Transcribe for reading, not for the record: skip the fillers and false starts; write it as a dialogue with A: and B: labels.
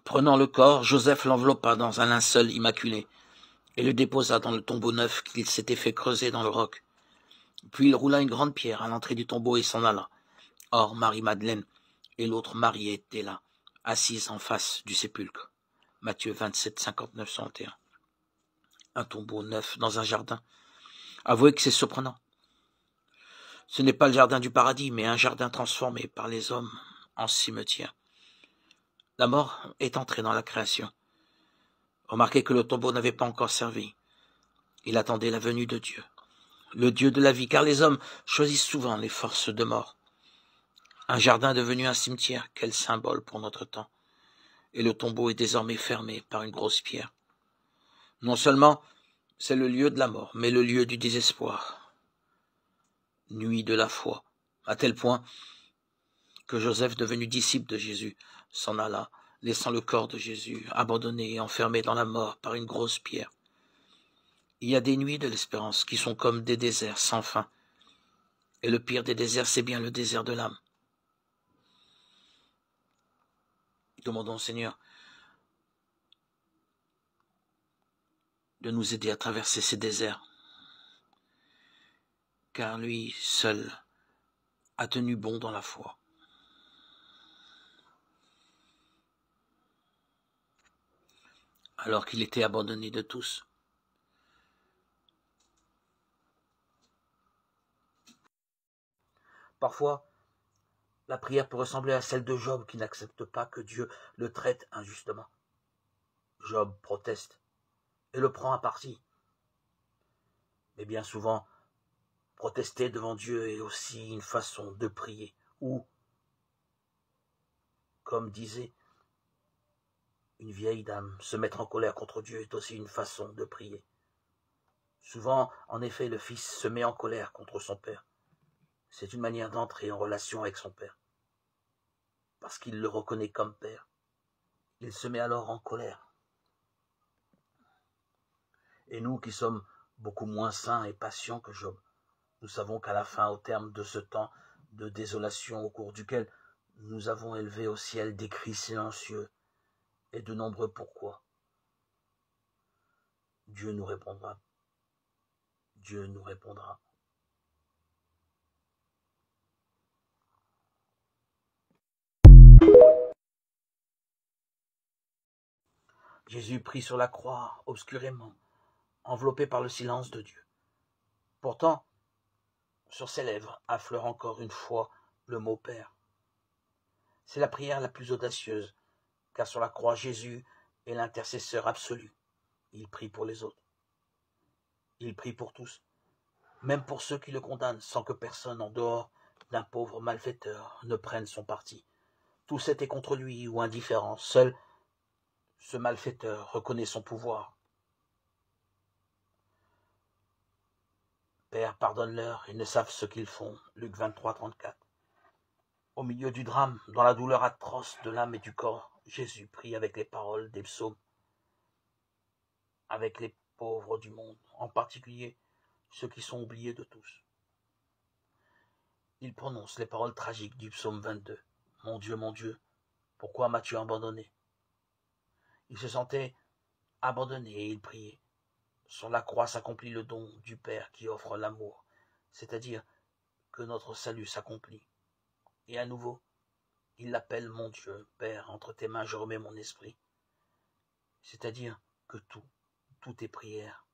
A: Prenant le corps, Joseph l'enveloppa dans un linceul immaculé et le déposa dans le tombeau neuf qu'il s'était fait creuser dans le roc. Puis il roula une grande pierre à l'entrée du tombeau et s'en alla. Or, Marie-Madeleine et l'autre Marie étaient là, assises en face du sépulcre. Matthieu 27, 59, 61. Un tombeau neuf dans un jardin. Avouez que c'est surprenant. Ce n'est pas le jardin du paradis, mais un jardin transformé par les hommes en cimetière. La mort est entrée dans la création. Remarquez que le tombeau n'avait pas encore servi. Il attendait la venue de Dieu, le Dieu de la vie, car les hommes choisissent souvent les forces de mort. Un jardin devenu un cimetière, quel symbole pour notre temps. Et le tombeau est désormais fermé par une grosse pierre. Non seulement c'est le lieu de la mort, mais le lieu du désespoir. Nuit de la foi, à tel point que Joseph, devenu disciple de Jésus, s'en alla, laissant le corps de Jésus abandonné et enfermé dans la mort par une grosse pierre. Il y a des nuits de l'espérance qui sont comme des déserts sans fin. Et le pire des déserts, c'est bien le désert de l'âme. Demandons au Seigneur de nous aider à traverser ces déserts, car lui seul a tenu bon dans la foi. Alors qu'il était abandonné de tous. Parfois, la prière peut ressembler à celle de Job qui n'accepte pas que Dieu le traite injustement. Job proteste et le prend à partie. Mais bien souvent, protester devant Dieu est aussi une façon de prier, ou, comme disait une vieille dame, se mettre en colère contre Dieu est aussi une façon de prier. Souvent, en effet, le fils se met en colère contre son père. C'est une manière d'entrer en relation avec son père, parce qu'il le reconnaît comme père. Il se met alors en colère. Et nous qui sommes beaucoup moins saints et patients que Job, nous savons qu'à la fin, au terme de ce temps de désolation au cours duquel nous avons élevé au ciel des cris silencieux et de nombreux pourquoi, Dieu nous répondra. Dieu nous répondra. Jésus prit sur la croix, obscurément, enveloppé par le silence de Dieu. Pourtant, sur ses lèvres affleure encore une fois le mot Père. C'est la prière la plus audacieuse, car sur la croix, Jésus est l'intercesseur absolu. Il prie pour les autres. Il prie pour tous, même pour ceux qui le condamnent, sans que personne en dehors d'un pauvre malfaiteur ne prenne son parti. Tous étaient contre lui ou indifférents. Seul ce malfaiteur reconnaît son pouvoir. Père, pardonne-leur, ils ne savent ce qu'ils font. Luc 23, 34. Au milieu du drame, dans la douleur atroce de l'âme et du corps, Jésus prie avec les paroles des psaumes, avec les pauvres du monde, en particulier ceux qui sont oubliés de tous. Il prononce les paroles tragiques du psaume 22. Mon Dieu, pourquoi m'as-tu abandonné? Il se sentait abandonné et il priait. Sur la croix s'accomplit le don du Père qui offre l'amour, c'est-à-dire que notre salut s'accomplit. Et à nouveau, il l'appelle mon Dieu, Père, entre tes mains je remets mon esprit. C'est-à-dire que tout est prière.